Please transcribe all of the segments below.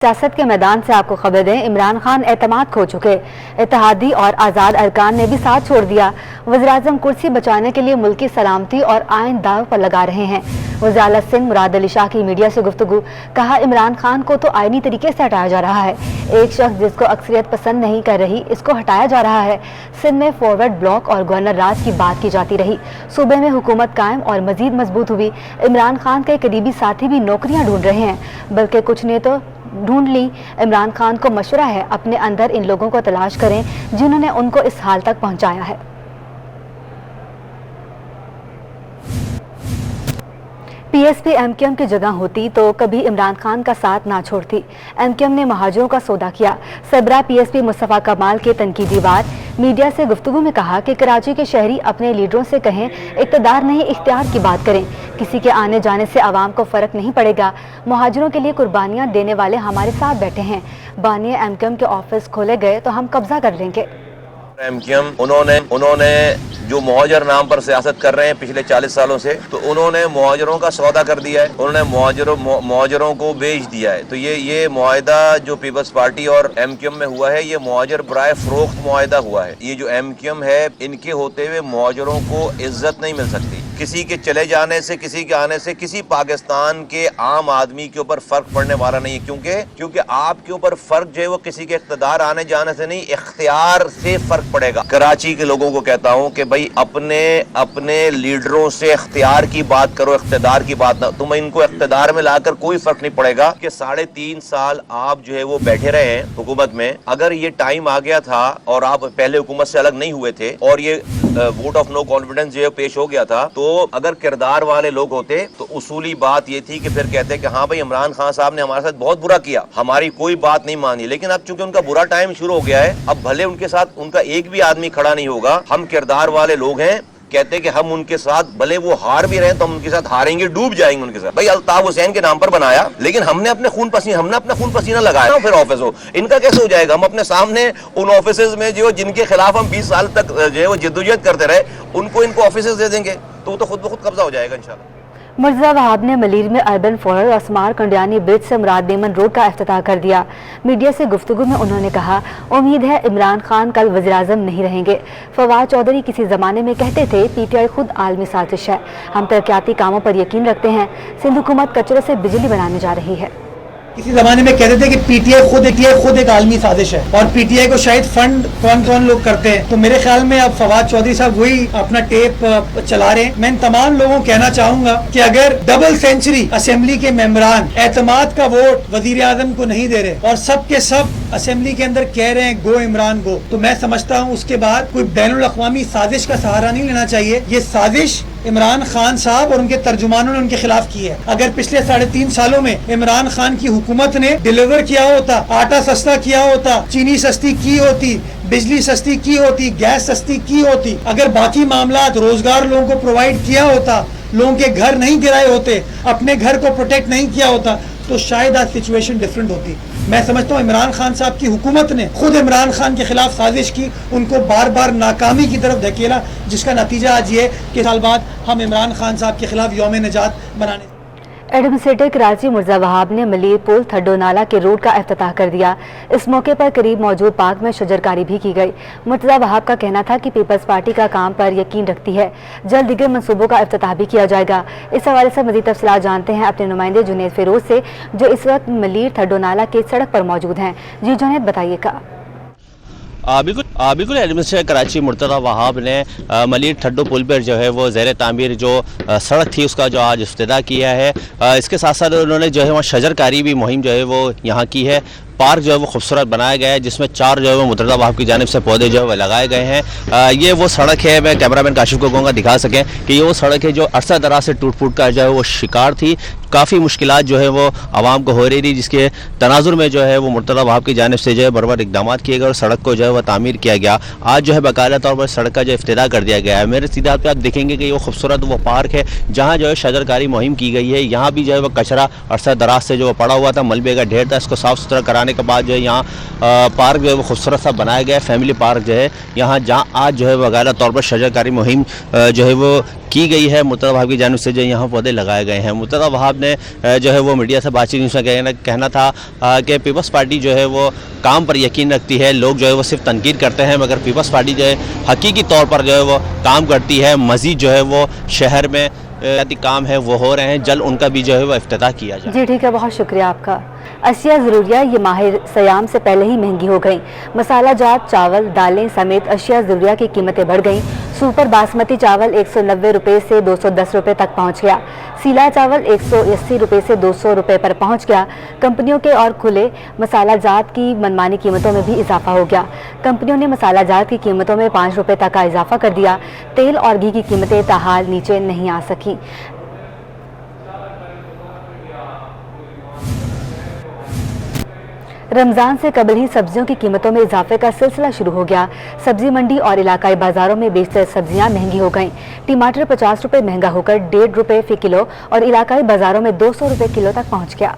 سیاست کے میدان سے آپ کو خبر دیں، عمران خان اعتماد کھو چکے، اتحادی اور آزاد ارکان نے بھی ساتھ چھوڑ دیا۔ وزیراعظم کرسی بچانے کے لیے ملکی سلامتی اور آئین داو پر لگا رہے ہیں۔ وزیر اعلیٰ سندھ مراد علی شاہ کی میڈیا سے گفتگو، کہا عمران خان کو تو آئینی طریقے سے ہٹایا جا رہا ہے، ایک شخص جس کو اکثریت پسند نہیں کر رہی اس کو ہٹایا جا رہا ہے۔ سندھ میں فارورڈ بلاک اور گورنر راج کی بات کی جاتی رہی، صوبے میں حکومت قائم اور مزید مضبوط ہوئی۔ عمران خان کے قریبی ساتھی بھی نوکریاں ڈھونڈ رہے ہیں، بلکہ کچھ نے تو ڈھونڈ لی۔ عمران خان کو مشورہ ہے اپنے اندر ان لوگوں کو تلاش کریں جنہوں نے ان کو اس حال تک پہنچایا ہے۔ P S P M Q M کی جگہ ہوتی تو کبھی عمران خان کا ساتھ نہ چھوڑتی۔ ایم کیو ایم نے مہاجروں کا سودا کیا۔ سربراہ پی ایس پی مصطفیٰ کمال کے تنقیدی بات، میڈیا سے گفتگو میں کہا کہ کراچی کے شہری اپنے لیڈروں سے کہیں اقتدار نہیں اختیار کی بات کریں، کسی کے آنے جانے سے عوام کو فرق نہیں پڑے گا، مہاجروں کے لیے قربانیاں دینے والے ہمارے ساتھ بیٹھے ہیں، بانی ایم کیو ایم کے آفس کھولے گئے تو ہم قبضہ کر لیں گے۔ ایم کیو ایم انہوں نے جو مہاجر نام پر سیاست کر رہے ہیں پچھلے 40 سالوں سے، تو انہوں نے مہاجروں کا سودا کر دیا ہے، انہوں نے مہاجروں کو بیچ دیا ہے۔ تو یہ معاہدہ جو پیپلز پارٹی اور ایم کیو ایم میں ہوا ہے، یہ مہاجر برائے فروخت معاہدہ ہوا ہے۔ یہ جو ایم کیو ایم ہے، ان کے ہوتے ہوئے مہاجروں کو عزت نہیں مل سکتی۔ کسی کے چلے جانے سے، کسی کے آنے سے کسی پاکستان کے عام آدمی کے اوپر فرق پڑنے والا نہیں ہے، کیونکہ آپ کے اوپر فرق جو ہے وہ کسی کے اقتدار آنے جانے سے نہیں، اختیار سے فرق پڑے گا۔ کراچی کے لوگوں کو کہتا ہوں کہ بھائی اپنے لیڈروں سے اختیار کی بات کرو، اقتدار کی بات نہ۔ تم ان کو اقتدار میں لا کر کوئی فرق نہیں پڑے گا کہ 3.5 سال آپ جو ہے وہ بیٹھے رہے ہیں حکومت میں۔ اگر یہ ٹائم آ گیا تھا اور آپ پہلے حکومت سے الگ نہیں ہوئے تھے اور یہ ووٹ آف نو کانفیڈنس جو ہے پیش ہو گیا تھا، تو اگر کردار والے لوگ ہوتے تو اصولی بات یہ تھی کہ پھر کہتے کہ ہاں بھائی عمران خان صاحب نے ہمارے ساتھ بہت برا کیا، ہماری کوئی بات نہیں مانی۔ لیکن اب چونکہ ان کا برا ٹائم شروع ہو گیا ہے، اب بھلے ان کے ساتھ ان کا ایک بھی آدمی کھڑا نہیں ہوگا، ہم کردار والے لوگ ہیں، کہتے کہ ہم ان کے ساتھ بھلے وہ ہار بھی رہے تو ہم ان کے ساتھ ہاریں گے، ڈوب جائیں گے ان کے ساتھ۔ بھائی الطاف حسین کے نام پر بنایا، لیکن ہم نے اپنا خون پسینہ لگایا پھر آفس ہو، ان کا کیسے ہو جائے گا؟ ہم اپنے سامنے ان آفیسز میں جو جن کے خلاف ہم 20 سال تک جو ہے وہ جدوجہد کرتے رہے، ان کو آفیسز دے دیں گے تو وہ تو خود بخود قبضہ ہو جائے گا انشاءاللہ۔ مرزا وہاب نے ملیر میں اربن فورر اور سمار کنڈیانی برج سے مراد نیمن روڈ کا افتتاح کر دیا۔ میڈیا سے گفتگو میں انہوں نے کہا، امید ہے عمران خان کل وزیراعظم نہیں رہیں گے۔ فواد چودھری کسی زمانے میں کہتے تھے پی ٹی آئی خود عالمی سازش ہے، ہم ترقیاتی کاموں پر یقین رکھتے ہیں، سندھ حکومت کچرے سے بجلی بنانے جا رہی ہے۔ کسی زمانے میں کہتے تھے کہ پی ٹی آئی خود ایک عالمی سازش ہے اور پی ٹی آئی کو شاید فنڈ کون لوگ کرتے ہیں۔ تو میرے خیال میں اب فواد چودھری صاحب وہی اپنا ٹیپ چلا رہے ہیں۔ میں ان تمام لوگوں کو کہنا چاہوں گا کہ اگر ڈبل سینچری اسمبلی کے ممبران اعتماد کا ووٹ وزیر اعظم کو نہیں دے رہے اور سب کے سب اسمبلی کے اندر کہہ رہے ہیں گو عمران گو، تو میں سمجھتا ہوں اس کے بعد کوئی بین الاقوامی سازش کا سہارا نہیں لینا چاہیے۔ یہ سازش عمران خان صاحب اور ان کے ترجمانوں نے ان کے خلاف کی ہے۔ اگر پچھلے 3.5 سالوں میں عمران خان کی حکومت نے ڈیلیور کیا ہوتا، آٹا سستا کیا ہوتا، چینی سستی کی ہوتی، بجلی سستی کی ہوتی، گیس سستی کی ہوتی، اگر باقی معاملات روزگار لوگوں کو پرووائڈ کیا ہوتا، لوگوں کے گھر نہیں گرائے ہوتے، اپنے گھر کو پروٹیکٹ نہیں کیا ہوتا، تو شاید آج سچویشن ڈیفرنٹ ہوتی۔ میں سمجھتا ہوں عمران خان صاحب کی حکومت نے خود عمران خان کے خلاف سازش کی، ان کو بار بار ناکامی کی طرف دھکیلا، جس کا نتیجہ آج یہ کہ سال بعد ہم عمران خان صاحب کے خلاف یوم نجات منانے۔ ایڈمنسٹریٹر کراچی مرزا وہاب نے ملیر پل تھڈو نالہ کے روڈ کا افتتاح کر دیا۔ اس موقع پر قریب موجود پارک میں شجرکاری بھی کی گئی۔ مرزا وہاب کا کہنا تھا کہ پیپلز پارٹی کا کام پر یقین رکھتی ہے، جلد دیگر منصوبوں کا افتتاح بھی کیا جائے گا۔ اس حوالے سے مزید تفصیلات جانتے ہیں اپنے نمائندے جنید فیروز سے، جو اس وقت ملیر تھڈو نالہ کے سڑک پر موجود ہیں۔ جی جنید، بتائیے گا۔ بالکل ایڈمنسٹریٹر کراچی مرتضی وہاب نے ملیر تھڈو پل پر جو ہے وہ زیر تعمیر جو سڑک تھی اس کا جو آج افتتاح کیا ہے۔ اس کے ساتھ ساتھ انہوں نے جو ہے وہ شجرکاری بھی مہم جو ہے وہ یہاں کی ہے۔ پارک جو ہے وہ خوبصورت بنایا گیا ہے، جس میں 4 جو ہے وہ مرتضی وہاب کی جانب سے پودے جو ہے وہ لگائے گئے ہیں۔ یہ وہ سڑک ہے، میں کیمرہ مین کاشف کو کہوں گا دکھا سکیں کہ یہ وہ سڑک ہے جو عرصہ دراز سے ٹوٹ پھوٹ کا جو ہے وہ شکار تھی۔ کافی مشکلات جو ہے وہ عوام کو ہو رہی تھی، جس کے تناظر میں جو ہے وہ مرتضی وہاب کی جانب سے جو ہے بروقت اقدامات کیے گئے اور سڑک کو جو ہے وہ تعمیر کیا گیا۔ آج جو ہے باقاعدہ طور پر سڑک کا جو افتتاح کر دیا گیا ہے۔ میرے سیدھے ہاتھ پہ آپ دیکھیں گے کہ وہ خوبصورت وہ پارک ہے جہاں جو ہے شجرکاری مہم کی گئی ہے۔ یہاں بھی جو ہے وہ کچرا عرصہ دراز سے جو وہ پڑا ہوا تھا، ملبے کا ڈھیر تھا، اس کو صاف ستھرا کرانے کے بعد جو ہے یہاں پارک جو ہے وہ خوبصورت سا بنایا گیا ہے، فیملی پارک جو ہے یہاں، جہاں آج جو ہے باقاعدہ طور پر شجرکاری مہم جو ہے وہ की गई है। मुर्तज़ा वहाब की जानिब से जो यहाँ पौधे लगाए गए हैं। मुर्तज़ा वहाब ने जो है वो मीडिया से बातचीत में कहना था कि पीपल्स पार्टी जो है वो काम पर यकीन रखती है। लोग जो है वो सिर्फ तनकीद करते हैं, मगर पीपल्स पार्टी जो है हकीकी तौर पर जो है वो काम करती है। मज़ीद जो है वो शहर में काम है वो हो रहे हैं, जल्द उनका भी जो है वो इफ्तिताह किया जाए। जी ठीक है, बहुत शुक्रिया आपका। अशिया ज़रूरिया ये माह सयाम से पहले ही महंगी हो गई। मसाला जात चावल, दालें समेत अशिया ज़रूरिया की कीमतें बढ़ गईं। सुपर बासमती चावल 190 रुपये से 210 रुपये तक पहुंच गया। सीला चावल 180 रुपये से 200 रुपये पर पहुंच गया। कंपनियों के और खुले मसाला जात की मनमानी कीमतों में भी इजाफा हो गया। कंपनियों ने मसाला जात की कीमतों में 5 रुपये तक का इजाफा कर दिया। तेल और घी की कीमतें ताहाल नीचे नहीं आ सकी। रमज़ान से कबल ही सब्जियों की कीमतों में इजाफे का सिलसिला शुरू हो गया। सब्जी मंडी और इलाकाई बाजारों में बेशतर सब्जियां महंगी हो गईं। टमाटर 50 रुपये महंगा होकर 1.5 रुपये फी किलो और इलाकाई बाजारों में 200 रुपये किलो तक पहुंच गया।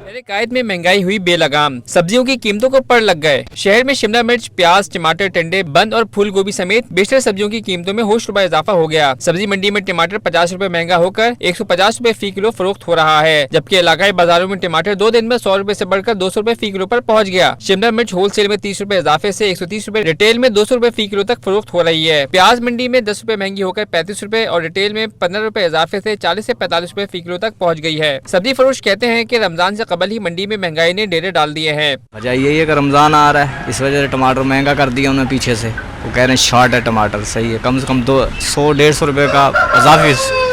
शहर कायद में महंगाई हुई बेलगाम, सब्जियों की कीमतों को पड़ लग गए। शहर में शिमला मिर्च, प्याज, टमाटर, टिंडे, बंद और फूल गोभी समेत बेशतर सब्जियों की कीमतों में होश रुपए इजाफा हो गया। सब्जी मंडी में टमाटर 50 रुपए महंगा होकर 150 रुपए फी किलो फरोख्त हो रहा है, जबकि इलाकाई बाजारों में टमाटर 2 दिन में 100 रुपए से बढ़कर 200 रुपए फी किलो पर पहुंच गया। शिमला मिर्च होलसेल में 30 रुपए इजाफे से 130 रुपए, रिटेल में 200 रुपए फी किलो तक फरोख्त हो रही है। प्याज मंडी में 10 रुपए महंगी होकर 35 रुपए और रिटेल में 15 रुपए इजाफे से 40 से 45 रुपए फी किलो तक पहुँच गई है। सब्जी फरोश कहते हैं कि रमजान से कबल ही मंडी में महंगाई ने डेरे डाल दिए हैं। वजह यही है कि रमज़ान आ रहा है, इस वजह से टमाटर महंगा कर दिया उन्होंने पीछे से। वो कह रहे हैं शॉर्ट है टमाटर, सही है, कम से कम 100-150 रुपये का इजाफी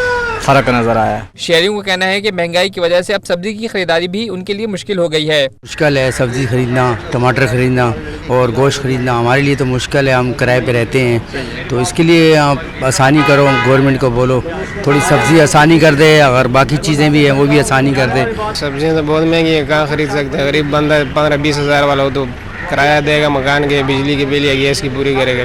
फ़र्क नज़र आया है। शहरियों का कहना है कि महंगाई की वजह से अब सब्जी की खरीदारी भी उनके लिए मुश्किल हो गई है। मुश्किल है सब्ज़ी खरीदना, टमाटर खरीदना और गोश्त खरीदना हमारे लिए तो मुश्किल है। हम किराए पे रहते हैं, तो इसके लिए आप आसानी करो, गवर्नमेंट को बोलो थोड़ी सब्ज़ी आसानी कर दे, अगर बाकी चीज़ें भी हैं वो भी आसानी कर दे। सब्जियाँ तो बहुत महंगी है, कहाँ खरीद सकते हैं। गरीब बंदा 15-20 हज़ार वाला हो तो किराया देगा, मकान के, बिजली के बिल या गैस की पूरी करेगा।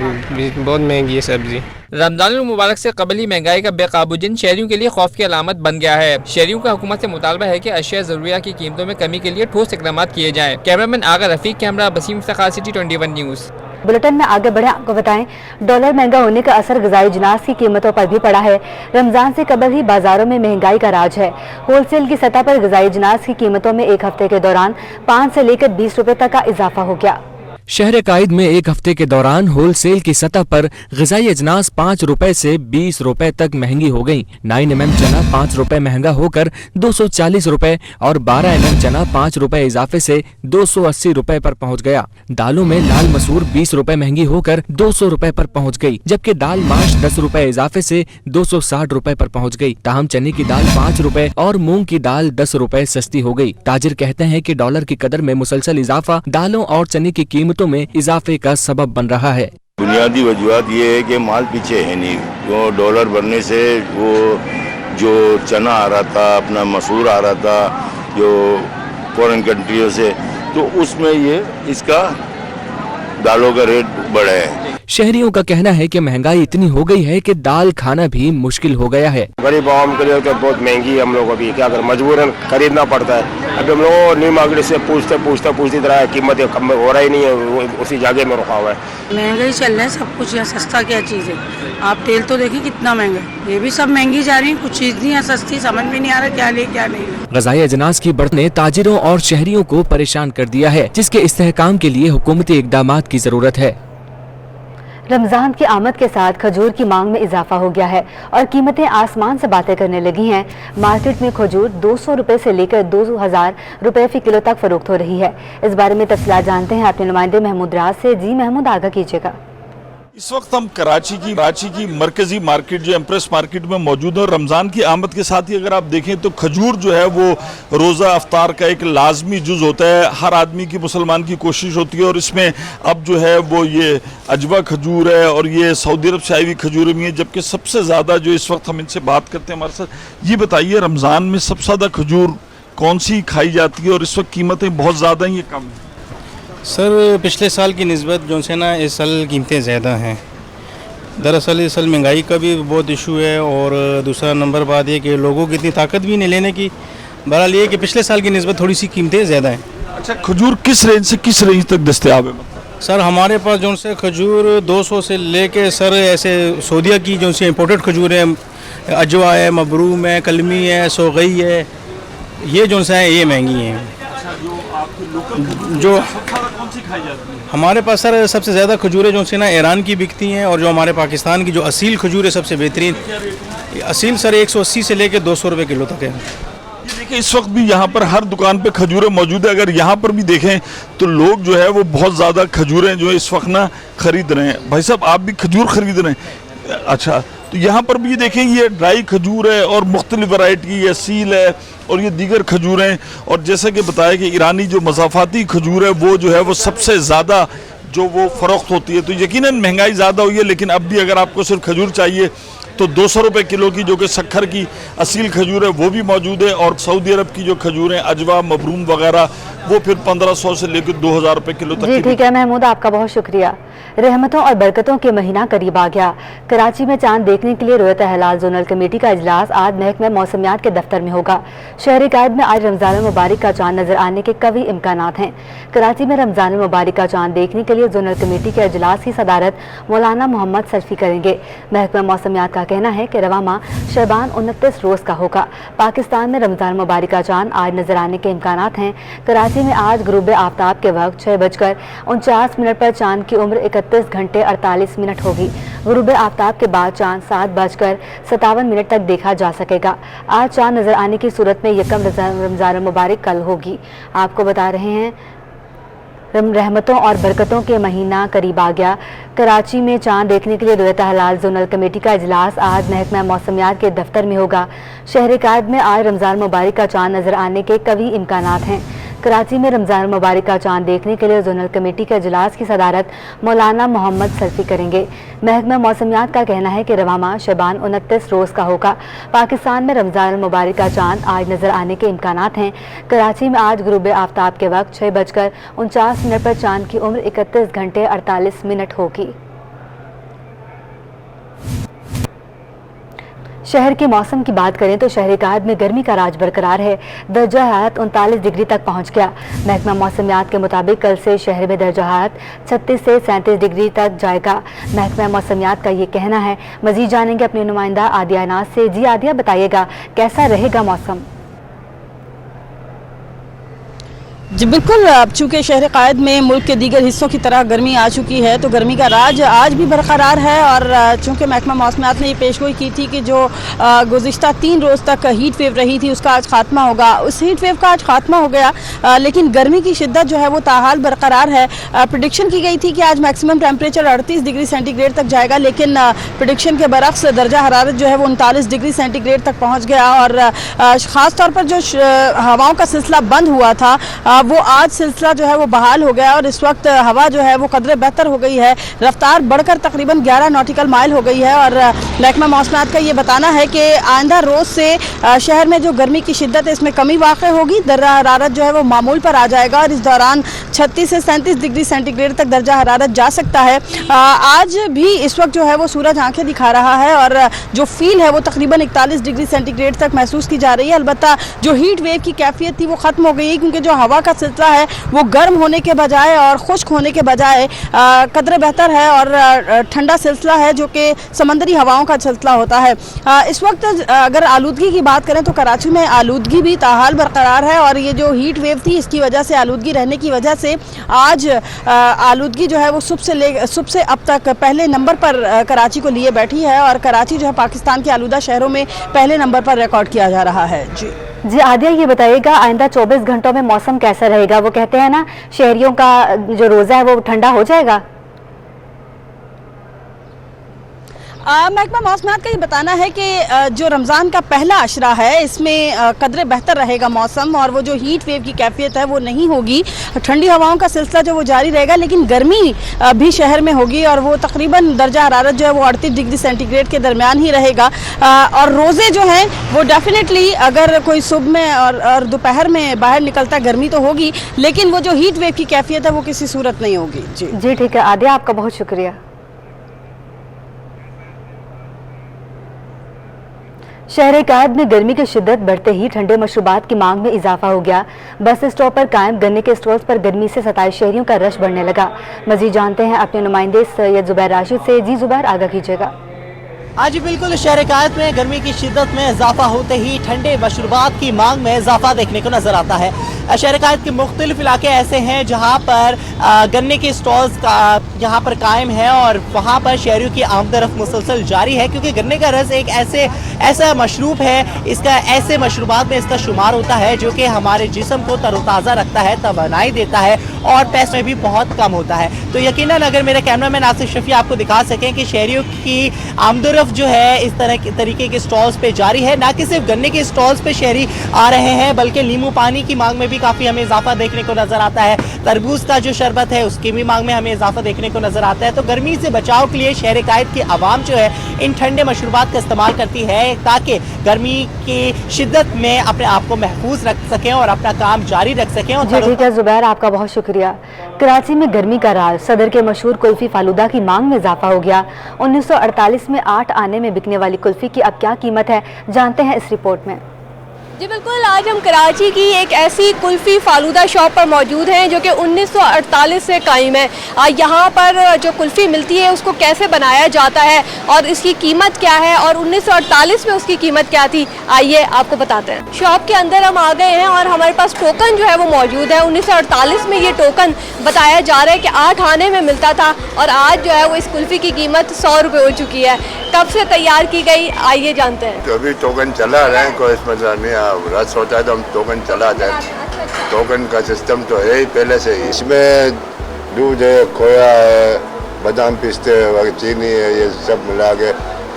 बहुत महंगी है सब्जी। रमजान मुबारक से कबल ही महंगाई का बेकाबू जिन शहरियों के लिए खौफ की अलामत बन गया है। शहरियों का हुकूमत से मुतालबा है कि अशिया ज़रूरिया की कीमतों में कमी के लिए ठोस इक़दाम किए जाएं। Cameraman Agha Rafiq, camera Basim Iftikhar, city 21 news. Bulletin में आगे बढ़े आपको बताएं, डॉलर महंगा होने का असर ग़िज़ाई जिनास की कीमतों पर भी पड़ा है। रमजान से कबल ही बाजारों में महंगाई का राज है। होलसेल की सतह पर ग़िज़ाई जिनास की कीमतों में एक हफ्ते के दौरान 5 से लेकर 20 रुपए तक का इजाफा हो गया। शहर कायद में एक हफ्ते के दौरान होलसेल की सतह पर ग़िज़ाई अजनास 5 रुपए से 20 रुपए तक महंगी हो गई। 9mm चना 5 रुपए महंगा होकर 240 रुपए और 12mm चना 5 रुपए इजाफे से 280 रुपए पर पहुंच गया। दालों में लाल मसूर 20 रुपए महंगी होकर 200 रुपए पर पहुंच गई, जबकि दाल माश 10 रुपए इजाफे से 260 रुपए पर पहुंच गई। ताहम चने की दाल 5 रुपए और मूंग की दाल 10 रुपए सस्ती हो गई। ताजिर कहते हैं कि डॉलर की कदर में मुसलसल इजाफा दालों और चने की कीमतों में इजाफे का सबब बन रहा है। बुनियादी वजूहत ये है कि माल पीछे है नहीं, वो डॉलर बढ़ने से वो जो चना आ रहा था, अपना मसूर आ रहा था जो फॉरेन कंट्रियों से, तो उसमें ये इसका दालों का रेट बढ़ा है। शहरियों का कहना है कि महंगाई इतनी हो गई है कि दाल खाना भी मुश्किल हो गया है। गरीब आवाम के लिए तो बहुत महंगी है, हम लोग अभी क्या कर मजबूरन खरीदना पड़ता है। अभी हम लोग न्यू मार्केट से पूछते तरह कीमत कम हो रहा ही नहीं है, वो उसी जगह में रुका हुआ है। महंगाई चल रहा है सब कुछ, यहाँ सस्ता क्या चीज़ है। आप तेल तो देखिए कितना महंगा, ये भी सब महंगी जा रही है, कुछ चीज़ नहीं है सस्ती, समझ में नहीं आ रहा क्या ले क्या नहीं। ग़िज़ाई अजनास की बढ़त ने ताजिरों और शहरियों को परेशान कर दिया है, जिसके इस्तेहकाम के लिए हुकूमती इक़दामात की जरूरत है। रमजान की आमद के साथ खजूर की मांग में इजाफा हो गया है और कीमतें आसमान से बातें करने लगी हैं। मार्केट में खजूर 200 रुपए से लेकर 2000 रुपए फी किलो तक फरोख्त हो रही है। इस बारे में तफसीलात जानते हैं अपने नुमाइंदे महमूद राज से। जी महमूद, आगाह कीजिएगा। इस वक्त हम कराची की मरकजी मार्केट जो एम्प्रेस मार्केट में मौजूद है। रमज़ान की आमद के साथ ही अगर आप देखें तो खजूर जो है वो रोज़ा अफ्तार का एक लाजमी जुज़ होता है। हर आदमी की, मुसलमान की कोशिश होती है, और इसमें अब जो है वो ये अजवा खजूर है और ये सऊदी अरब से आई हुई खजूरें भी हैं। जबकि सबसे ज़्यादा जो इस वक्त हम इनसे बात करते हैं हमारे साथ, ये बताइए रमज़ान में सबसे ज़्यादा खजूर कौन सी खाई जाती है और इस वक्त कीमतें बहुत ज़्यादा हैं, ये कम है? सर पिछले साल की निस्बत जो से ना इस साल कीमतें ज़्यादा हैं। दरअसल इस साल महंगाई का भी बहुत इशू है, और दूसरा नंबर बात ये कि लोगों की इतनी ताकत भी नहीं लेने की। बहरहाल ये कि पिछले साल की निस्बत थोड़ी सी कीमतें ज़्यादा हैं। अच्छा, खजूर किस रेंज से किस रेंज तक दस्तयाब है? सर हमारे पास जो से खजूर 200 से लेके सर ऐसे सऊदीया की जो से इम्पोर्टेड खजूर है, अजवा है, मबरूम है, कलमी है, सोगई है, ये जो से हैं ये महंगी हैं। जो कौन सी खाई जाती है? हमारे पास सर सबसे ज़्यादा खजूरें जो से ना ईरान की बिकती हैं, और जो हमारे पाकिस्तान की जो असील खजूर है सबसे बेहतरीन असील सर 180 से लेके 200 रुपये किलो तक है। देखिए इस वक्त भी यहाँ पर हर दुकान पे खजूरें मौजूद है। अगर यहाँ पर भी देखें तो लोग जो है वो बहुत ज़्यादा खजूरें जो है इस वक्त ना खरीद रहे हैं। भाई साहब आप भी खजूर खरीद रहे हैं? अच्छा, तो यहाँ पर भी देखें ये ड्राई खजूर है और मुख्तलिफ वैरायटी है, सील है और ये दीगर खजूरें। और जैसे कि बताया कि ईरानी जो मज़ाफ़ाती खजूर है वो जो है वो सबसे ज़्यादा जो वो फ़रोख्त होती है। तो यकीनन महंगाई ज़्यादा हुई है, लेकिन अब भी अगर आपको सिर्फ खजूर चाहिए तो 200 रुपये किलो की जो कि शक्कर की असील खजूर है वो भी मौजूद है। और सऊदी अरब की जो खजूर हैं अजवा, मबरूम वगैरह वो फिर 1500 से लेकर 2000 रुपये किलो तक। जी ठीक है महमूद, आपका बहुत शुक्रिया। रहमतों और बरकतों के महीना करीब आ गया। कराची में चांद देखने के लिए रोयत अहलाल जोनल कमेटी का इजलास आज महकमा मौसमियात के दफ्तर में होगा। शहर कायद में आज रमजान मुबारक का चांद नजर आने के कवी इम्कानात हैं। कराची में रमजान मुबारक का चांद देखने के लिए जोनल कमेटी के इजलास की सदारत मौलाना मोहम्मद सल्फी करेंगे। महकमा मौसमियात का कहना है कि रवा माह शबान 29 रोज का होगा। पाकिस्तान में रमजान मुबारक का चांद आज नजर आने के इम्कानात हैं। कराची में आज गुरूब आफ्ताब के वक्त 6:49 पर चांद की उम्र 31 घंटे 48 मिनट होगी। गुरूब आफ्ताब के बाद चांद 7:57 तक देखा जा सकेगा। आज चांद नजर आने की सूरत में यकम रमजान मुबारक कल होगी। आपको बता रहे हैं रहमतों और बरकतों के महीना करीब आ गया। कराची में चांद देखने के लिए रोयत अहलाल जोनल कमेटी का इजलास आज महकमा मौसमियात के दफ्तर में होगा। शहर कायद में आज रमजान मुबारक का चांद नजर आने के कवी इम्कानात हैं। कराची में रमजान मुबारक का चांद देखने के लिए जोनल कमेटी के इजलास की सदारत मौलाना मोहम्मद सल्फी करेंगे। महकमा मौसमियात का कहना है कि रवा माह शबान 29 रोज का होगा। पाकिस्तान में रमजान मुबारक का चांद आज नजर आने के इम्कानात हैं। कराची में आज गुरूब आफ्ताब के वक्त 6:49 पर चांद की उम्र 31 घंटे 48 मिनट होगी। शहर के मौसम की बात करें तो शहर कायद में गर्मी का राज बरकरार है। दर्जा हरारत 39 डिग्री तक पहुंच गया। महकमा मौसमियात के मुताबिक कल से शहर में दर्जा हरारत 36 से 37 डिग्री तक जाएगा। महकमा मौसमियात का ये कहना है। मजीद जानेंगे अपने नुमाइंदा आदिया नाज से। जी आदिया, बताइएगा कैसा रहेगा मौसम? जी बिल्कुल, अब चूँकि शहर कायद में मुल्क के दीगर हिस्सों की तरह गर्मी आ चुकी है तो गर्मी का राज आज भी बरकरार है। और चूँकि महकमा मौसमियात ने ये पेशगोई की थी कि जो गुज़िश्ता 3 रोज़ तक हीट वेव रही थी उसका आज खात्मा होगा, उस हीट वेव का आज खात्मा हो गया। लेकिन गर्मी की शिद्दत जो है वो ताहाल बरकरार है। प्रेडिक्शन की गई थी कि आज मैक्सिमम टेम्परेचर 38 डिग्री सेंटीग्रेड तक जाएगा, लेकिन प्रेडिक्शन के बरक्स दर्जा हरारत जो है वो 39 डिग्री सेंटीग्रेड तक पहुँच गया। और ख़ास तौर पर जो हवाओं का सिलसिला बंद हुआ था वो आज सिलसिला जो है वो बहाल हो गया और इस वक्त हवा जो है वो कदरे बेहतर हो गई है। रफ्तार बढ़कर तकरीबन 11 नॉटिकल माइल हो गई है। और महकमा मौसमियात का ये बताना है कि आइंदा रोज़ से शहर में जो गर्मी की शिद्दत है इसमें कमी वाक़ई होगी। दर्जा हरारत जो है वो मामूल पर आ जाएगा और इस दौरान 36 से 37 डिग्री सेंटीग्रेड तक दर्जा हरारत जा सकता है। आज भी इस वक्त जो है वो सूरज आंखें दिखा रहा है और जो फील है वो तकरीबन 41 डिग्री सेंटीग्रेड तक महसूस की जा रही है। अलबत्ता जो हीट वेव की कैफियत थी वो ख़त्म हो गई है, क्योंकि जो हवा का सिलसिला है वो गर्म होने के बजाय और खुश्क होने के बजाय कदरे बेहतर है और ठंडा सिलसिला है जो कि समंदरी हवाओं का सिलसिला होता है। इस वक्त अगर आलूदगी की बात करें तो कराची में आलूदगी भी ताहाल बरकरार है और ये जो हीट वेव थी इसकी वजह से, आलूदगी रहने की वजह से आज आलूदगी जो है वो सुबह से अब तक पहले नंबर पर कराची को लिए बैठी है और कराची जो है पाकिस्तान के आलूदा शहरों में पहले नंबर पर रिकॉर्ड किया जा रहा है। जी आदिया, ये बताइएगा आइंदा 24 घंटों में मौसम कैसा रहेगा? वो कहते हैं ना शहरियों का जो रोज़ा है वो ठंडा हो जाएगा। महकमा मौसमियात का ये बताना है कि जो रमज़ान का पहला अशरा है इसमें कदरे बेहतर रहेगा मौसम और वो जो हीट वेव की कैफियत है वो नहीं होगी। ठंडी हवाओं का सिलसिला जो वो जारी रहेगा, लेकिन गर्मी भी शहर में होगी और वो तकरीबन दर्जा हरारत जो है वो 38 डिग्री सेंटीग्रेड के दरमियान ही रहेगा। और रोज़े जो हैं वो डेफिनेटली अगर कोई सुबह में और दोपहर में बाहर निकलता गर्मी तो होगी, लेकिन वो जो हीट वेव की कैफियत है वो किसी सूरत नहीं होगी। जी ठीक है आदिया, आपका बहुत शुक्रिया। शहर कायद में गर्मी की शिद्दत बढ़ते ही ठंडे मशरूबात की मांग में इजाफा हो गया। बस स्टॉप पर कायम गन्ने के स्टॉल्स पर गर्मी से सताए शहरियों का रश बढ़ने लगा। मजीद जानते हैं अपने नुमाइंदे सैयद जुबैर राशिद से। जी जुबैर, आगाह कीजिएगा। आज बिल्कुल शहर कायद में गर्मी की शिद्दत में इजाफा होते ही ठंडे मशरूबात की मांग में इजाफा देखने को नजर आता है। शहर कायद के मुख्तलिफ इलाके ऐसे हैं जहाँ पर गन्ने के स्टॉल्स का यहाँ पर कायम है और वहाँ पर शहरियों की आमदरफ्त मुसलसल जारी है, क्योंकि गन्ने का रस एक ऐसा मशरूब है, इसका ऐसे मशरूबात में इसका शुमार होता है जो कि हमारे जिस्म को तरोताज़ा रखता है, तवानाई देता है और पैसे में भी बहुत कम होता है। तो यकीनन अगर मेरे कैमरामैन आसिफ शफी आपको दिखा सकें कि शहरियों की आमदरफ्त जो है इस तरीके के स्टॉल्स पे जारी है। ना कि सिर्फ गन्ने के स्टॉल्स पे शहरी आ रहे हैं, बल्कि नींबू पानी की मांग में भी काफ़ी हमें इजाफा देखने को नजर आता है। तरबूज का जो शरबत है उसकी भी मांग में हमें इजाफा देखने को नजर आता है। तो गर्मी से बचाव के लिए शहर कायद की आवाम जो है इन ठंडे मशरूबात का इस्तेमाल करती है ताकि गर्मी की शिद्दत में अपने आप को महफूज रख सकें और अपना काम जारी रख सकें। और जी ठीक है जुबैर, आपका बहुत शुक्रिया। कराची में गर्मी का राज, सदर के मशहूर कुल्फी फालूदा की मांग में इजाफा हो गया। 1948 में 8 आने में बिकने वाली कुल्फी की अब क्या कीमत है, जानते हैं इस रिपोर्ट में। जी बिल्कुल, आज हम कराची की एक ऐसी कुल्फ़ी फालूदा शॉप पर मौजूद हैं जो कि 1948 से कायम है। यहाँ पर जो कुल्फ़ी मिलती है उसको कैसे बनाया जाता है और इसकी कीमत क्या है और 1948 में उसकी कीमत क्या थी, आइए आपको बताते हैं। शॉप के अंदर हम आ गए हैं और हमारे पास टोकन जो है वो मौजूद है। 1948 में ये टोकन बताया जा रहा है कि 8 आने में मिलता था और आज जो है वो इस कुल्फ़ी की कीमत 100 रुपये हो चुकी है। कब से तैयार की गई, आइए जानते हैं। तो अभी टोकन चला रहे हैं, कोई मतलब नहीं, रस होता है तो हम टोकन चला जाए। टोकन का सिस्टम तो है ही पहले से ही। इसमें दूध है, खोया है, बादाम पिस्ते है, चीनी है, ये सब मिला के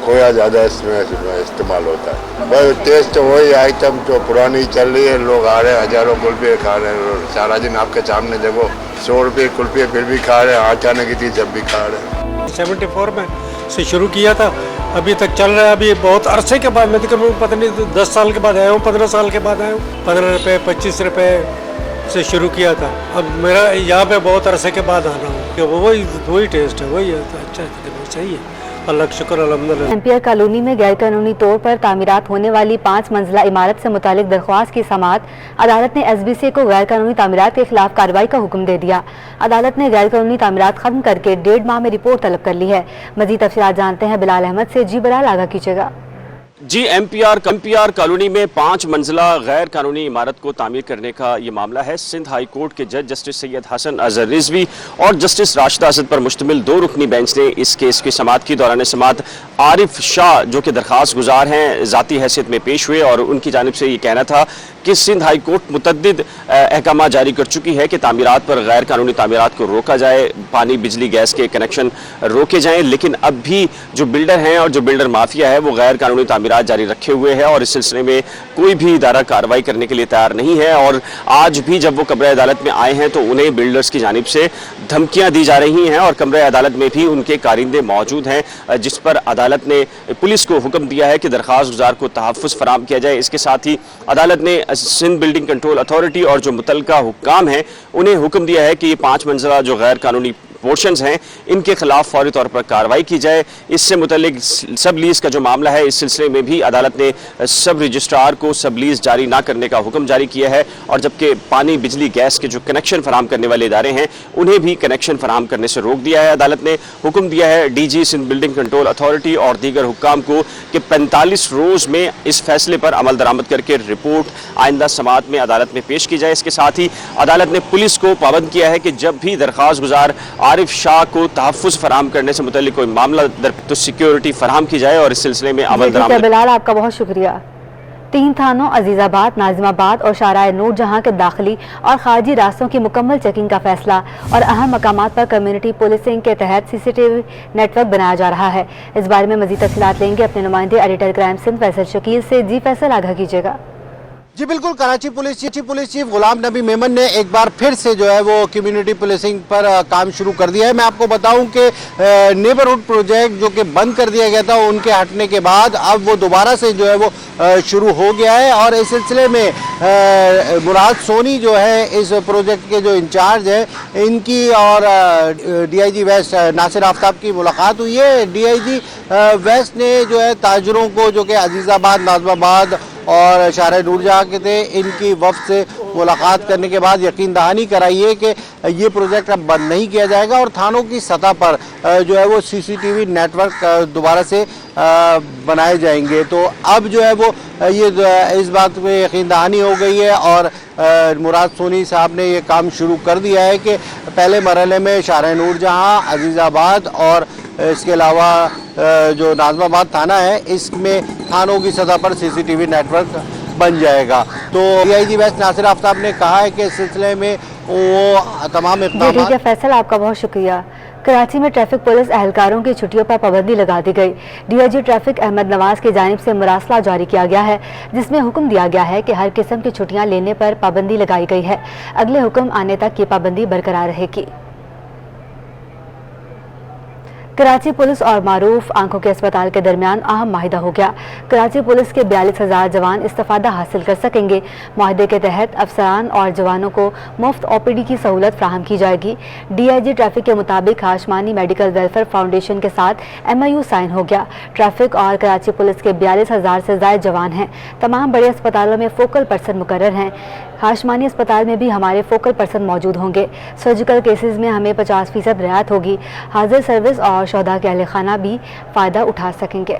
खोया ज़्यादा इसमें इस्तेमाल होता है। बस टेस्ट तो वही आइटम जो पुरानी चल रही है, लोग आ रहे हैं, हज़ारों कुल्फी खा रहे हैं सारा दिन आपके सामने। देखो 100 रुपये कुल्फी फिर भी खा रहे हैं, 8 आने की थी जब भी खा रहे हैं। 74 में से शुरू किया था, अभी तक चल रहा है। अभी बहुत अरसे के बाद, मैं तकरीबन पता नहीं 10 साल के बाद आया हूँ, 15 साल के बाद आया हूँ। 15 रुपये 25 रुपये से शुरू किया था। अब मेरा यहाँ पे बहुत अरसे के बाद आना हूँ कि वही टेस्ट है, वही है, तो अच्छा सही है, अल्लाह का शुक्र अल्हम्दुलिल्लाह। एम्पियर कॉलोनी में गैर कानूनी तौर पर तामीरात होने वाली 5 मंजिला इमारत से मुतालिक दरख्वास्त की समाअत, अदालत ने SBC को गैर कानूनी तामीरात के खिलाफ कार्रवाई का हुक्म दे दिया। अदालत ने गैर कानूनी तामीरात खत्म करके 1.5 माह में रिपोर्ट तलब कर ली है। मजीद तफसीलात जानते हैं बिलाल अहमद से। जी बिलाल, आगाह कीजिएगा। जी, एम्पियर कॉलोनी में 5 मंजिला गैर कानूनी इमारत को तामीर करने का ये मामला है। सिंध हाई कोर्ट के जज जस्टिस सैयद हसन अजहर रिजवी और जस्टिस राशिदा असद पर मुश्तमिल 2 रुकनी बेंच ने इस केस की समाअत की। दौरान समाअत आरिफ शाह जो कि दरख्वास्त गुजार हैं ज़ाती हैसियत में पेश हुए और उनकी जानिब से ये कहना था कि सिंध हाई कोर्ट मुतद्दिद अहकाम जारी कर चुकी है कि तामीरात पर गैर कानूनी तामीरात को रोका जाए, पानी बिजली गैस के कनेक्शन रोके जाएँ, लेकिन अब भी जो बिल्डर हैं और जो बिल्डर माफिया है वो गैर कानूनी तामीरात जारी रखे हुए हैं और इस सिलसिले में कोई भी इदारा कार्रवाई करने के लिए तैयार नहीं है। और आज भी जब वो कमरे अदालत में आए हैं तो उन्हें बिल्डर्स की जानिब से धमकियां दी जा रही हैं और कमरे अदालत में भी उनके कारिंदे मौजूद हैं, जिस पर अदालत ने पुलिस को हुक्म दिया है कि दरख्वास्त गुजार को तहफ़्फ़ुज़ फराहम किया जाए। इसके साथ ही अदालत ने सिंध बिल्डिंग कंट्रोल अथॉरिटी और जो मुतल्लिका हुक्काम हैं उन्हें हुक्म दिया है कि ये 5 मंजिला जो गैर कानूनी पोर्शंस हैं इनके खिलाफ फौरी तौर पर कार्रवाई की जाए। इससे मुतल्लिक सब लीज का जो मामला है, इस सिलसिले में भी अदालत ने सब रजिस्ट्रार को सब लीज जारी ना करने का हुक्म जारी किया है और जबकि पानी बिजली गैस के जो कनेक्शन फराहम करने वाले इदारे हैं उन्हें भी कनेक्शन फराहम करने से रोक दिया है। अदालत ने हुक्म दिया है DG Sindh building control authority और दीगर हुक्काम को कि 45 रोज़ में इस फैसले पर अमल दरामद करके रिपोर्ट आइंदा समाअत में अदालत में पेश की जाए। इसके साथ ही अदालत ने पुलिस को पाबंद किया है कि जब भी दरख्वास्त गुजार आरिफ शाह को तहफ़्फ़ुज़ फराहम करने से मुताल्लिक़ कोई मामला तो सिक्योरिटी फराहम की जाए और इस सिलसिले में अमल दरामद। बिलाल, आपका बहुत शुक्रिया। 3 थानों अजीज़ाबाद, नाज़िमाबाद और शाराए नूर जहां के दाखिली और खारजी रास्तों की मुकम्मल चेकिंग का फैसला और अहम मकामात पर कम्युनिटी पुलिसिंग के तहत CCTV नेटवर्क बनाया जा रहा है। इस बारे में मज़ीद तफ़सीलात लेंगे अपने नुमाइंदे एडिटर क्राइम सिंध फैसल शकील से। जी फैसल, आगाह कीजिएगा। जी बिल्कुल, कराची पुलिस चीफ गुलाम नबी मेमन ने एक बार फिर से जो है वो कम्युनिटी पुलिसिंग पर काम शुरू कर दिया है। मैं आपको बताऊं कि नेबरहुड प्रोजेक्ट जो कि बंद कर दिया गया था, उनके हटने के बाद अब वो दोबारा से जो है वो शुरू हो गया है। और इस सिलसिले में मुराद सोनी जो है इस प्रोजेक्ट के जो इंचार्ज है, इनकी और DIG वेस्ट नासिर आफ्ताब की मुलाकात हुई है। DIG वेस्ट ने जो है ताजरों को, जो कि अजीज़ाबाद, नाज़िमाबाद और शाहर नूरजहां के थे, इनकी वफ़द से मुलाकात करने के बाद यकीन दहानी कराई है कि ये प्रोजेक्ट अब बंद नहीं किया जाएगा और थानों की सतह पर जो है वो CCTV नेटवर्क दोबारा से बनाए जाएंगे। तो अब जो है वो ये इस बात में यकीन दहानी हो गई है और मुराद सोनी साहब ने ये काम शुरू कर दिया है कि पहले मरहले में शाहर नूरजहां, अजीज़ाबाद और इसके अलावा जो नाज़िमाबाद थाना है, इसमें थानों की सतह पर CCTV नेटवर्क बन जाएगा। तो DIG वेस्ट नासिर आफ्ताब ने कहा है कि इस सिलसिले में वो तमाम इक़दाम। ठीक है फैसल, आपका बहुत शुक्रिया। कराची में ट्रैफिक पुलिस एहलकारों की छुट्टियों पर पाबंदी लगा दी गई। DIG ट्रैफिक अहमद नवाज की जानिब से मुरासला जारी किया गया है, जिसमें हुक्म दिया गया है कि हर किस्म की छुट्टियां लेने पर पाबंदी लगाई गई है। अगले हुक्म आने तक ये पाबंदी बरकरार रहेगी। कराची पुलिस और मारूफ आंखों के अस्पताल के दरमियान अहम माहिदा हो गया। कराची पुलिस के 42,000 जवान इस्तिफादा हासिल कर सकेंगे। माहिदे के तहत अफसरान और जवानों को मुफ्त OPD की सहूलत फ्राहम की जाएगी। DIG ट्रैफिक के मुताबिक हाशमानी मेडिकल वेलफेयर फाउंडेशन के साथ MOU साइन हो गया। ट्रैफिक और कराची पुलिस के 42,000 से ज़ायद जवान हैं। तमाम बड़े अस्पतालों में फोकल पर्सन मुकर्रर हैं। हाशमानी अस्पताल में भी हमारे फोकल पर्सन मौजूद होंगे। सर्जिकल केसेस में हमें 50% रियायत होगी। हाजिर सर्विस और शोहदा के अहले खाना भी फ़ायदा उठा सकेंगे।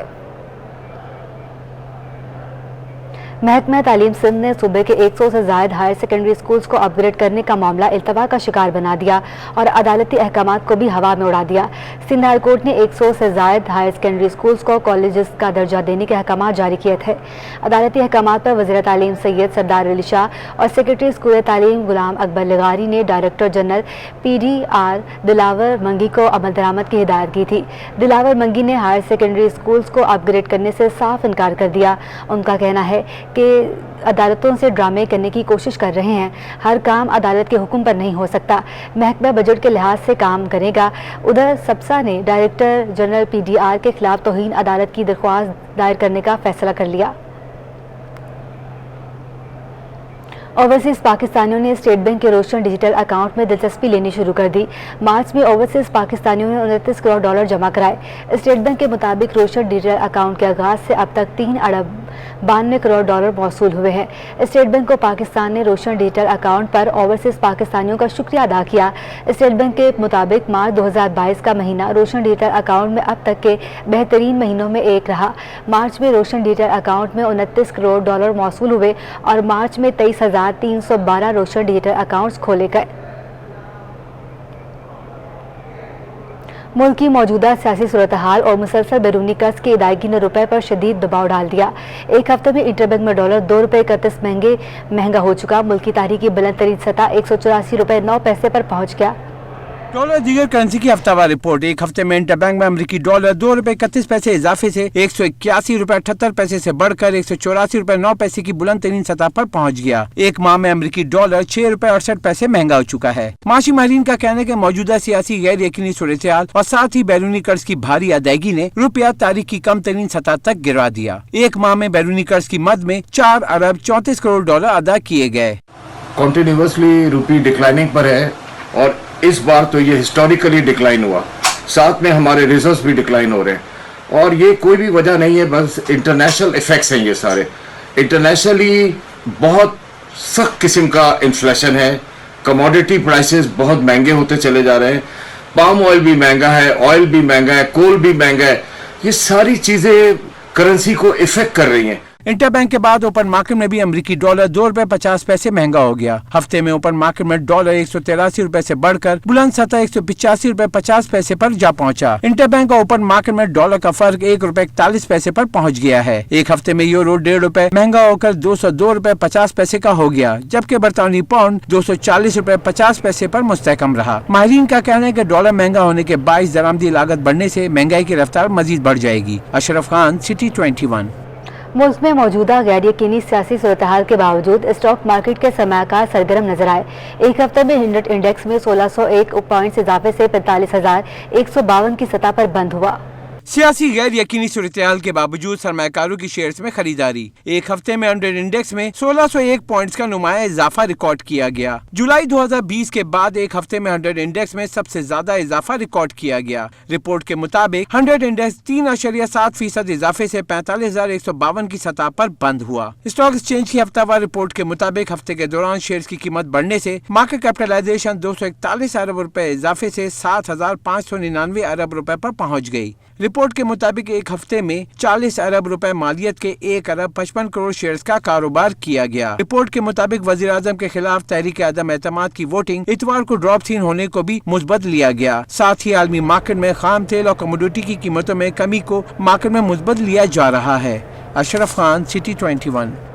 महकमा तालीम सिंध ने सूबे के 100 से ज़ायद हायर सेकेंडरी स्कूल्स को अपग्रेड करने का मामला इल्तवा का शिकार बना दिया और अदालती अहकामात को भी हवा में उड़ा दिया। सिंध हाई कोर्ट ने 100 से ज़ायद हायर सेकेंडरी स्कूल्स को कॉलेजेस का दर्जा देने के अहकामात जारी किए थे। अदालती अहकामात पर वज़ीर तालीम सैयद सरदार अली शाह और सेक्रेटरी स्कूल तालीम गुलाम अकबर लगारी ने डायरेक्टर जनरल PDR दिलावर मंगी को अमल दरामद की हिदायत की थी। दिलावर मंगी ने हायर सेकेंडरी स्कूल्स को अपग्रेड करने से साफ इनकार कर दिया। उनका कहना है कि अदालतों से ड्रामे करने की कोशिश कर रहे हैं। हर काम अदालत के हुक्म पर नहीं हो सकता। महकमा बजट के लिहाज से काम करेगा। उधर सबसा ने डायरेक्टर जनरल PDR के खिलाफ तौहीन अदालत की दरख्वास्त दायर करने का फैसला कर लिया। ओवरसीज़ पाकिस्तानियों ने स्टेट बैंक के रोशन डिजिटल अकाउंट में दिलचस्पी लेनी शुरू कर दी। मार्च में ओवरसीज़ पाकिस्तानियों ने 29 करोड़ डॉलर जमा कराए। स्टेट बैंक के मुताबिक रोशन डिजिटल अकाउंट के आगाज से अब तक 3 अरब 92 करोड़ डॉलर मौसूल हुए हैं। स्टेट बैंक ऑफ पाकिस्तान ने रोशन डिजिटल अकाउंट पर ओवरसीज़ पाकिस्तानियों का शुक्रिया अदा किया। स्टेट बैंक के मुताबिक मार्च 2022 का महीना रोशन डिजिटल अकाउंट में अब तक के बेहतरीन महीनों में एक रहा। मार्च में रोशन डिजिटल अकाउंट में 29 करोड़ डॉलर मौसूल हुए और मार्च में 23,312 रोशन डिजिटल अकाउंट्स खोले गए। मुल्क की मौजूदा सियासी सूरत हाल और मुसलसल बैरूनी कर्ज की अदायगी ने रुपए पर शदीद दबाव डाल दिया। एक हफ्ते में इंटरबैंक में डॉलर 2 रुपये 31 महंगा हो चुका। मुल्क की तारीख की बुलंद तरीन सतह 184 रुपये 9 पैसे पर पहुंच गया। डॉलर दीगर करेंसी की हफ्तावार रिपोर्ट। एक हफ्ते में इंटरबैंक में अमेरिकी डॉलर 2 रुपये 31 पैसे इजाफे से 181 रुपये 78 पैसे से बढ़कर 184 रुपये 9 पैसे की बुलंद तरीन सतह पर पहुंच गया। एक माह में अमेरिकी डॉलर 6 रुपये 68 पैसे महंगा हो चुका है। माशी माहिरीन का कहना है कि मौजूदा सियासी गैर यकीनी सूरत हाल और साथ ही बैरूनी कर्ज की भारी अदायगी ने रुपया तारीख की कम तरीन सतह तक गिरा दिया। एक माह में बैरूनी कर्ज की मद में 4 अरब 34 करोड़ डॉलर अदा किए गए। कॉन्टिन्यूसली रुपी डिक्लाइनिंग पर है और इस बार तो ये हिस्टोरिकली डिक्लाइन हुआ, साथ में हमारे रिजर्व्स भी डिक्लाइन हो रहे हैं और ये कोई भी वजह नहीं है, बस इंटरनेशनल इफेक्ट्स हैं। ये सारे इंटरनेशनली बहुत सख्त किस्म का इन्फ्लेशन है, कमोडिटी प्राइसेस बहुत महंगे होते चले जा रहे हैं, पाम ऑयल भी महंगा है, ऑयल भी महंगा है, कोल भी महंगा है। ये सारी चीज़ें करेंसी को इफेक्ट कर रही हैं। इंटरबैंक के बाद ओपन मार्केट में भी अमेरिकी डॉलर 2 रुपये 50 पैसे महंगा हो गया। हफ्ते में ओपन मार्केट में डॉलर 183 रुपए से बढ़कर बुलंद सतह 185 रुपए 50 पैसे पर जा पहुंचा। इंटरबैंक और ओपन मार्केट में डॉलर का फर्क 1 रुपये 41 पैसे पर पहुंच गया है। एक हफ्ते में यूरो 1.5 रुपए महंगा होकर 202 रुपए 50 पैसे का हो गया, जबकि बरतानी पाउंड 240 रुपए 50 पैसे पर मुस्तहकम रहा। माहिरीन का कहना है कि डॉलर महंगा होने के बायस दरामदी लागत बढ़ने से महंगाई की रफ्तार मजीद बढ़ जाएगी। अशरफ खान, सिटी 21। मुल्क में मौजूदा गैर यकीनी सियासी सूरत हाल के बावजूद स्टॉक मार्केट के सरमायाकार सरगर्म नजर आए। एक हफ्ते में हिंडट इंडेक्स में 1601 पॉइंट्स इजाफे से 45,152 की सतह पर बंद हुआ। सियासी गैर यकीनी सूरत-ए-हाल के बावजूद सरमायाकारों की शेयर्स में खरीदारी। एक हफ्ते में हंड्रेड इंडेक्स में 1601 पॉइंट्स का नुमाया इजाफा रिकॉर्ड किया गया। जुलाई 2020 के बाद एक हफ्ते में हंड्रेड इंडेक्स में सबसे ज्यादा इजाफा रिकॉर्ड किया गया। रिपोर्ट के मुताबिक हंड्रेड इंडेक्स 3.7% इजाफे से 45,152 की सतह पर बंद हुआ। स्टॉक एक्सचेंज की हफ्तावार रिपोर्ट के मुताबिक हफ्ते के दौरान शेयर्स की कीमत बढ़ने से मार्केट कैपिटलाइजेशन 241 अरब रुपए इजाफे से 7,599 अरब रुपए पर पहुँच गयी। रिपोर्ट के मुताबिक एक हफ्ते में 40 अरब रुपए मालियत के 1 अरब 55 करोड़ शेयर्स का कारोबार किया गया। रिपोर्ट के मुताबिक वजीर आजम के खिलाफ तहरीक आदम एतमाद की वोटिंग इतवार को ड्रॉप सीन होने को भी मुस्बत लिया गया। साथ ही आलमी मार्केट में खाम तेल और कमोडिटी की कीमतों में कमी को मार्केट में मुस्बत लिया जा रहा है। अशरफ खान, सिटी 21।